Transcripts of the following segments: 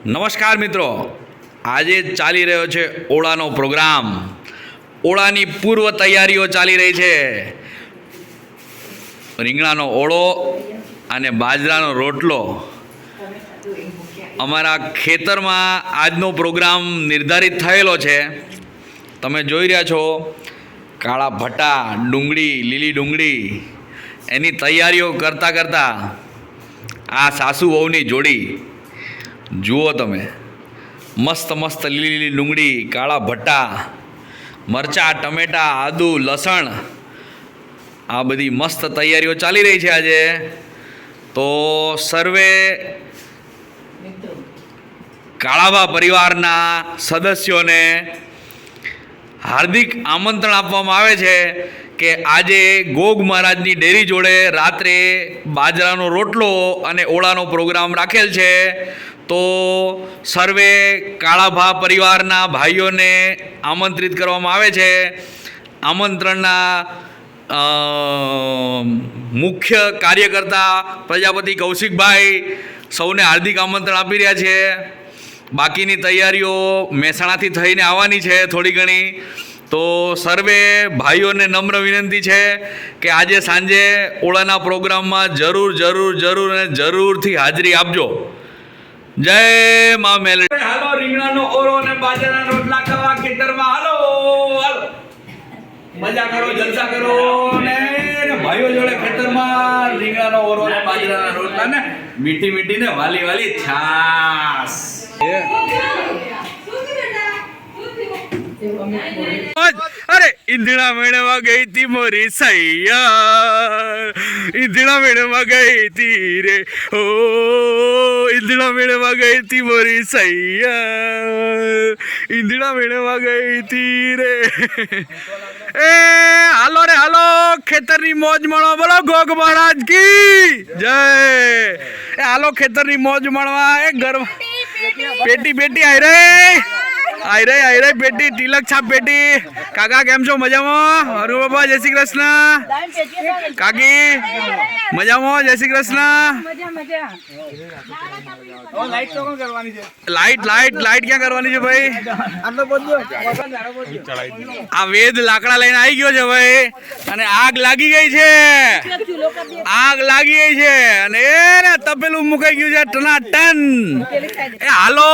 નમસ્કાર મિત્રો, આજે ચાલી રહ્યો છે ઓળાનો પ્રોગ્રામ. ઓળાની પૂર્વ તૈયારીઓ ચાલી રહી છે. રીંગણાનો ઓળો અને બાજરાનો રોટલો અમારા ખેતરમાં આજનો પ્રોગ્રામ નિર્ધારિત થયેલો છે. તમે જોઈ રહ્યા છો કાળા ભટ્ટા, ડુંગળી, લીલી ડુંગળી, એની તૈયારીઓ કરતાં આ સાસુ વહુની જોડી જુઓ તમે. મસ્ત મસ્ત લીલી ડુંગળી, કાળા ભટ્ટા, મરચાં, ટમેટાં, આદુ, લસણ, આ બધી મસ્ત તૈયારીઓ ચાલી રહી છે આજે. તો સર્વે કાળાભા પરિવારના સદસ્યોને હાર્દિક આમંત્રણ આપવામાં આવે છે કે આજે ગોગ મહારાજની ડેરી જોડે રાત્રે બાજરાનો રોટલો અને ઓળાનો પ્રોગ્રામ રાખેલ છે. તો સર્વે કાળાભા પરિવારના ભાઈઓને આમંત્રિત કરવામાં આવે છે. આમંત્રણના મુખ્ય કાર્યકર્તા પ્રજાપતિ કૌશિકભાઈ સૌને હાર્દિક આમંત્રણ આપી રહ્યા છે. બાકીની તૈયારીઓ મહેસાણાથી થઈને આવવાની છે થોડી ઘણી. તો સર્વે ભાઈઓને નમ્ર વિનંતી છે કે આજે સાંજે ઓળાના પ્રોગ્રામમાં જરૂરથી હાજરી આપજો. જય મા મેલડી. હાલો રીંગણાનો ઓરો અને બાજરાના રોટલા ખાવા ખેતરમાં. હાલો મજા કરો, જલસા કરો ને ભાઈઓ જોડે ખેતરમાં રીંગણાનો ઓરો અને બાજરાના રોટલા ને મીઠી ને વાલી છાસ. અરે ઈંધણા મેળવા ગઈ તી મોરી સૈયા, ઈંધણા મેળવા ગઈ તી રે, ઓ ઈંધણા મેળવા ગઈ તી મોરી સૈયા, ઈંધણા મેળવા ગઈ તી રે. એ હાલો રે હાલો, ખેતરની મોજ માણવા. બોલો ગોગ મહારાજ કી જય. એ હાલો ખેતરની મોજ માણવા. એ ગરમ પેટી આઈ રે પેટી, તિલક છાપ પેટી. કાકા કેમ છો? મજામાં? હરુ બાબા જય શ્રી કૃષ્ણ. કાકી મજામાં? જય શ્રી કૃષ્ણ. લાઈટ ક્યાં કરવાની છે ભાઈ? આ વેદ લાકડા લઈને આવી ગયો છે ભાઈ, અને આગ લાગી ગઈ છે. અને એને તપેલું મુકાઈ ગયું છે ટનાટન. એ હાલો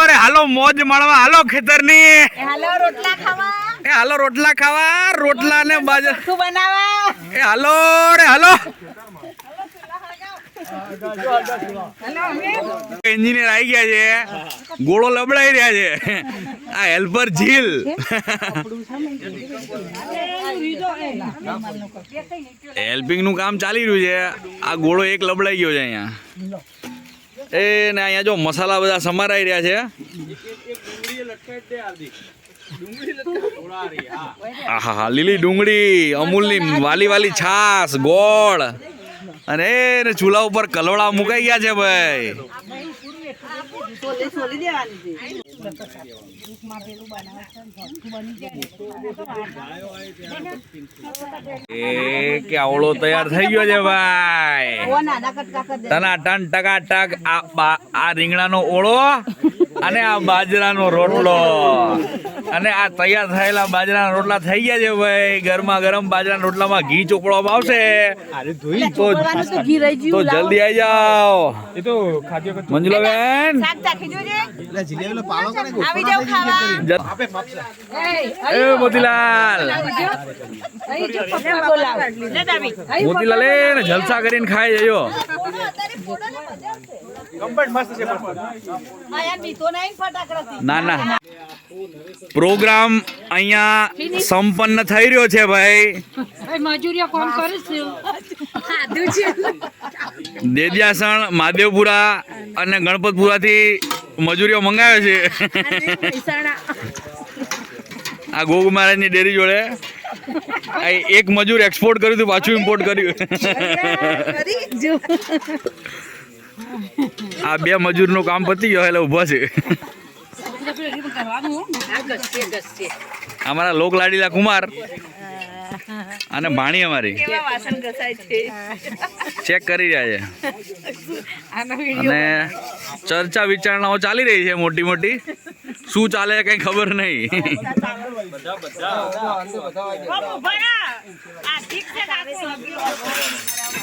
રે હાલો, મોજ માણવા. હાલો ખેતરની. એ હાલો રોટલા ખાવા. રોટલા ને બાજરા બનાવવા. એ હાલો રે હાલો. એન્જિનિયર આવી ગયા છે, ગોળો લબડાઈ રહ્યા છે. આ હેલ્પર ઝીલ. હેલ્પિંગ નું કામ ચાલી રહ્યું છે. આ ગોળો એક લબડાઈ ગયો છે અહીંયા. એ ને અહીંયા જો મસાલા બધા સમારાઈ રહ્યા છે. આહા, લીલી ડુંગળી, અમૂલની વાલી છાસ, ગોળ, અને ચૂલા ઉપર કલોડા મુકાઈ ગયા છે ભાઈ. એ કે આવળો તૈયાર થઈ ગયો છે ભાઈ. ટનાટન ટકાટક. આ રીંગણાનો ઓળો અને આ બાજરાનો રોટલો, અને આ તૈયાર થયેલા બાજરાના રોટલા થઈ ગયા છે ભાઈ. ગરમા ગરમ બાજરાના રોટલામાં ઘી ચોપડવામાં આવશે. તો જલ્દી આવી જાઓ મંજુલાબેન. મોતીલાલ જલસા કરીને ખાઈ જજો. ના પ્રોગ્રામ અહીંયા સંપન્ન થઈ રહ્યો છે ભાઈ. દેદિયાસણ, મહાદેવપુરા અને ગણપતપુરાથી મજૂરીઓ મંગાવે છે. આ ગોગ મહારાજની ડેરી જોડે એક મજૂર એક્સપોર્ટ કર્યું હતું, પાછું ઇમ્પોર્ટ કર્યું. આ બે મજૂરનું કામ પતી ગયો એટલે ઉભા છે. અમારા લોક લાડીલા કુમાર અને ભાણી અમારી કેવા વાસણ ઘસાય છે ચેક કરી રહ્યા છે અને ચર્ચા વિચારણાઓ ચાલી રહી છે મોટી મોટી શું ચાલે કઈ ખબર નહીં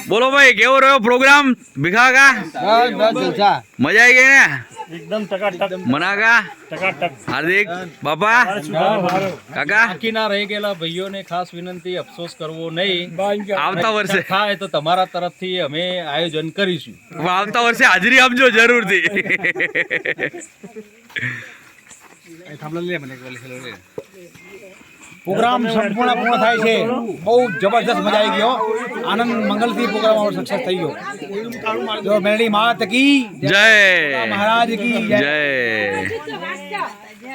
બોલો ભાઈ કેવો રહ્યો પ્રોગ્રામ ભીખા કા મજા આવી ગઈ ને एकदम टकाटक મના કા હાર્દિક બાપા કાકા બાકી ના રહી ગયેલા ભાઈઓને ખાસ વિનંતી અફસોસ કરવો નહીં આવતા વર્ષે થાય તો તમારા તરફથી અમે આયોજન કરીશું આવતા વર્ષે હાજરી આપજો જરૂરથી પ્રોગ્રામ સંપૂર્ણ પૂર્ણ થાય છે બહુ જબરજસ્ત મજા આવી ગયો આનંદ મંગલથી પ્રોગ્રામ આપણો સક્સેસ થઈ ગયો જો મેલડી માત કી જય મહારાજ કી જય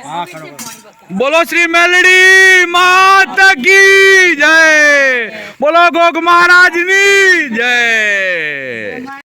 હા ખરો બોલો શ્રી મેલડી માત કી જય બોલો ગોગ મહારાજની જય